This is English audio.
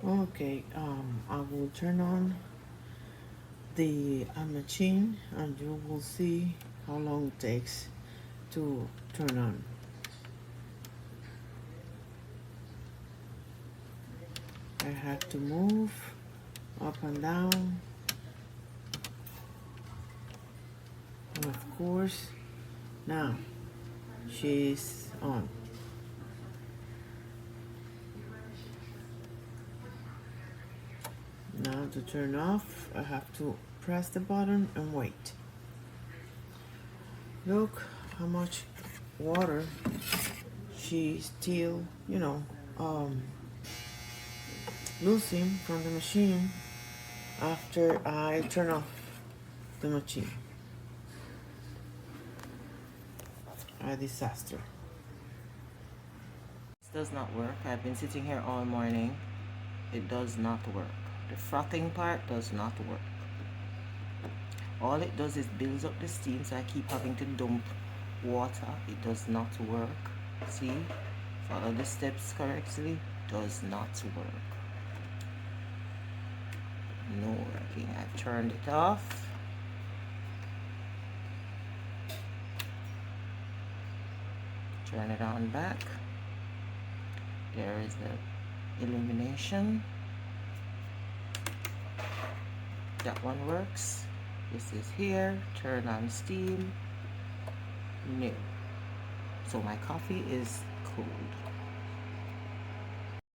Okay, I will turn on the machine and you will see how long it takes to turn on. I have to move up and down, and of course now she's on. Now to turn off I have to press the button and wait. Look how much water she's still, losing from the machine after I turn off the machine. A disaster. This does not work. I've been sitting here all morning. It does not work. The frothing part does not work. All it does is builds up the steam, so I keep having to dump water. It does not work. See? Follow the steps correctly. Does not work. No working. I've turned it off. Turn it on back. There is the illumination. That one works. This is here. Turn on steam. No. So my coffee is cold.